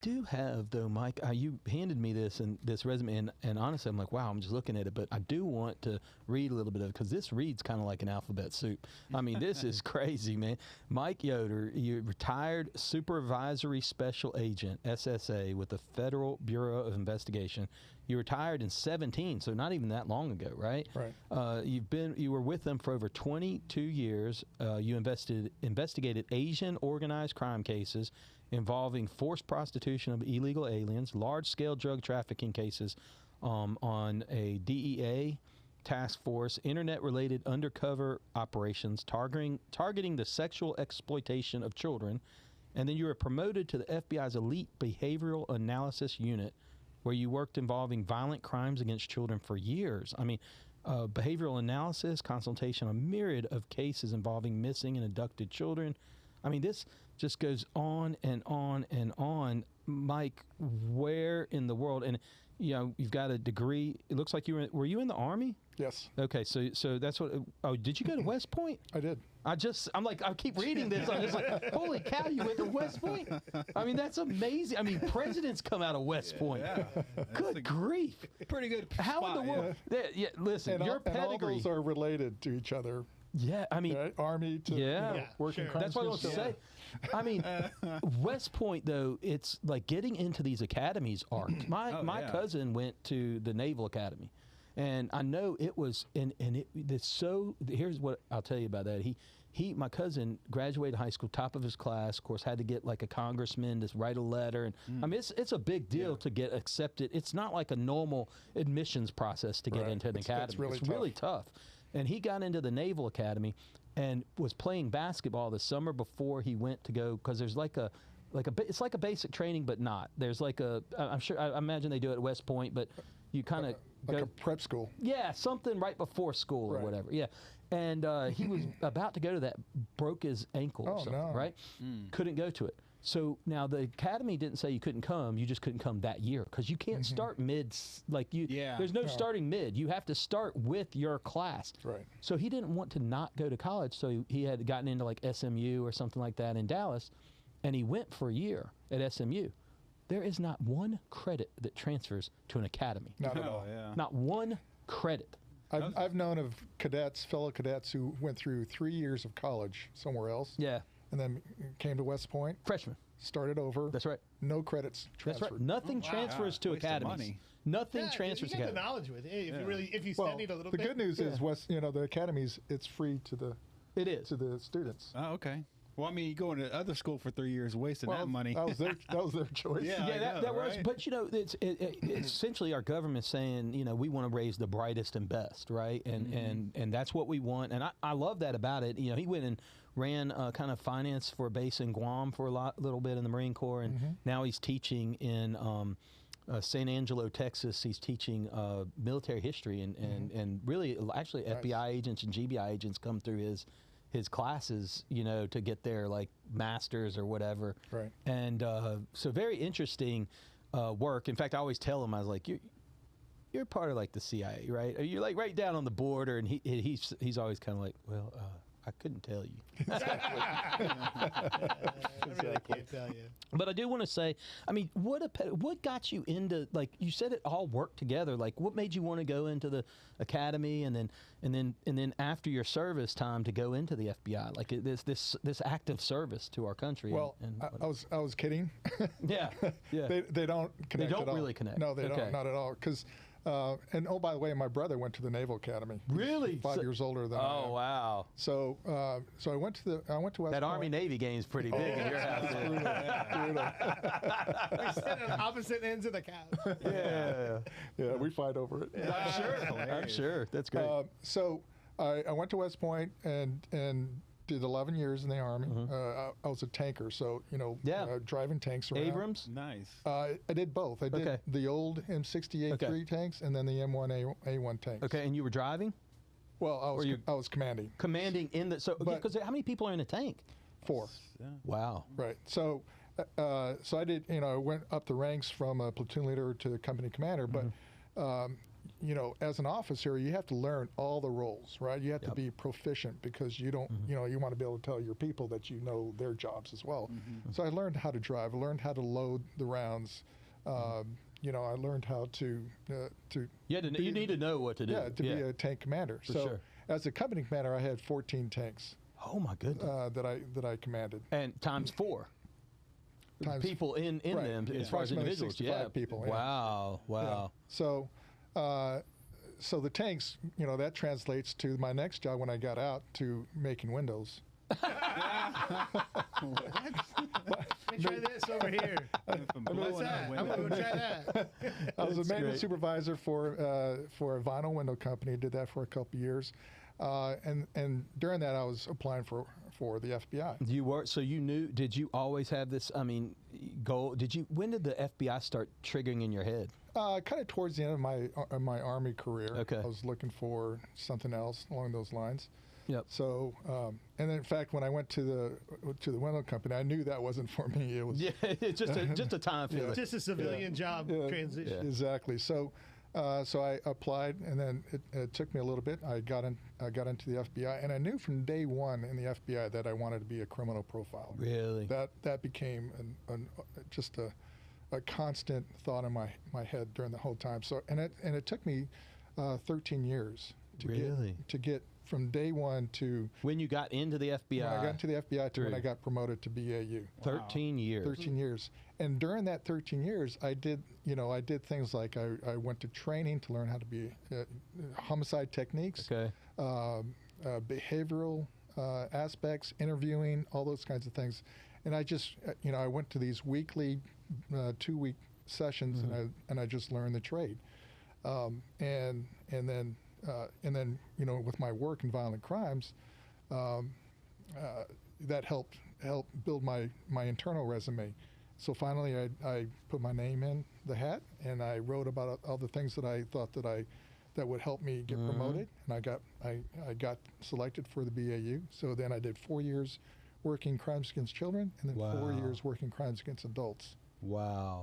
do have, though, Mike, you handed me this resume, and honestly, I'm like, wow, I'm just looking at it, but I do want to read a little bit of it, because this reads kind of like an alphabet soup. I mean, this is crazy, man. Mike Yoder, you're retired supervisory special agent, SSA, with the Federal Bureau of Investigation. You retired in 2017, so not even that long ago, right? Right. You were with them for over 22 years. You investigated Asian organized crime cases involving forced prostitution of illegal aliens, large-scale drug trafficking cases on a DEA task force, internet-related undercover operations targeting the sexual exploitation of children, and then you were promoted to the FBI's elite behavioral analysis unit, where you worked involving violent crimes against children for years. I mean, behavioral analysis, consultation on a myriad of cases involving missing and abducted children. I mean, this just goes on and on and on. Mike, where in the world? And you've got a degree. It looks like were you in the Army? Yes. Okay, so that's what. Oh, did you go to West Point? I did. I'm like, I keep reading this. I'm just like, holy cow, you went to West Point? I mean, that's amazing. I mean, presidents come out of West Point. Yeah. Good grief. Pretty good spot. How in the world? Yeah, listen, And your pedigree. and all those are related to each other. Yeah, I mean, right? Army to working crime. That's what I was going to say. I mean, West Point, though, it's like getting into these academies art. My cousin went to the Naval Academy, and I know it was, it's so, here's what I'll tell you about that. My cousin graduated high school, top of his class, of course, had to get like a congressman to write a letter. And I mean, it's a big deal to get accepted. It's not like a normal admissions process to get into an academy. It's really tough. And he got into the Naval Academy and was playing basketball the summer before he went to go, because there's it's like a basic training, but not. There's like I imagine they do it at West Point, but you kind of like a prep school. Yeah, something right before school or whatever. Yeah. And he was about to go to that, broke his ankle or something, right? Couldn't go to it. So now the academy didn't say you couldn't come, you just couldn't come that year, because you can't start mid, there's no starting mid. You have to start with your class. Right. So he didn't want to not go to college, so he had gotten into like SMU or something like that in Dallas, and he went for a year at SMU. There is not one credit that transfers to an academy. Not at all. Yeah. Not one credit. I've known of fellow cadets who went through 3 years of college somewhere else. Yeah. And then came to West Point. Freshman. Started over. That's right. No credits transferred. That's right. Nothing transfers to academies. Money. Nothing transfers to academies. You get the academies. knowledge with it. If you studied a little the bit. good news is the academies, it's free to the to the students. Oh, okay. Well, I mean, you go into other school for 3 years, wasting that money. That was their choice. Yeah, that was. But it's essentially our government saying, we want to raise the brightest and best, right? And that's what we want. And I love that about it. He went and ran kind of finance for a base in Guam for a little bit in the Marine Corps, and now he's teaching in San Angelo, Texas. He's teaching military history, and really, actually, FBI agents and GBI agents come through his classes, to get their like masters or whatever. Right. And so very interesting work. In fact, I always tell him, I was like, you're part of like the CIA, right? You're like right down on the border, and he's always kind of like, well, I couldn't tell you. I really can't tell you. But I do want to say, I mean, what got you into, like you said, it all worked together. Like, what made you want to go into the academy, and then after your service time to go into the FBI? Like this active service to our country. Well, I was kidding. Yeah. They don't connect. They don't at all. really connect. No, they don't. Not at all. Because. And oh, by the way, my brother went to the Naval Academy. Really? He's 5 years older than I am. Oh, wow. So I went to West Point. That Army-Navy game's pretty big in your house. We sit on opposite ends of the couch. Yeah, we fight over it. I'm sure. That's great. So I went to West Point and did 11 years in the Army. I was a tanker, so driving tanks around. Abrams? Nice. I did both. I did the old M68-3 tanks and then the M1A1 tanks. Okay, and you were driving? Well, I was commanding. Commanding in the because how many people are in a tank? 4. Yeah. Wow. Right. So I did. I went up the ranks from a platoon leader to company commander, but. you know, as an officer, you have to learn all the roles, right? You have to be proficient because you don't, you know, you want to be able to tell your people that you know their jobs as well. So I learned how to drive. I learned how to load the rounds. You know, I learned how to you need to know what to do. Yeah, to be a tank commander. For so sure. as a company commander, I had 14 tanks. Oh my goodness. That I commanded. And times 4. People in right. them as far as Approximately individuals. 65 people. Yeah. Wow. Wow. Yeah. So the tanks, you know, that translates to my next job when I got out to making windows. Let me try this over here. What's that? I'm going to try that. I was a maintenance supervisor for a vinyl window company. Did that for a couple of years. And during that, I was applying for the FBI. You were, so you knew, did you always have this, I mean, goal? When did the FBI start triggering in your head? Kind of towards the end of my Army career. Okay. I was looking for something else along those lines. Yep. So, and then in fact, when I went to the window company, I knew that wasn't for me. It was it's just a time filler. Just a civilian job transition. Yeah. Exactly. So I applied, and then it took me a little bit. I got into the FBI, and I knew from day one in the FBI that I wanted to be a criminal profiler. Really? That became just a constant thought in my head during the whole time. So and it took me 13 years to get from day one to when you got into the FBI. When I got into the FBI to when I got promoted to BAU. 13 years. 13 years. And during that 13 years, I did things like I went to training to learn how to be homicide techniques, behavioral aspects, interviewing, all those kinds of things. And I just, I went to these weekly, 2-week sessions, and I just learned the trade. And then with my work in violent crimes, that helped build my internal resume. So finally, I put my name in the hat, and I wrote about all the things that I thought that would help me get promoted, and I got selected for the BAU. So then I did 4 years working crimes against children, and then 4 years working crimes against adults. Wow.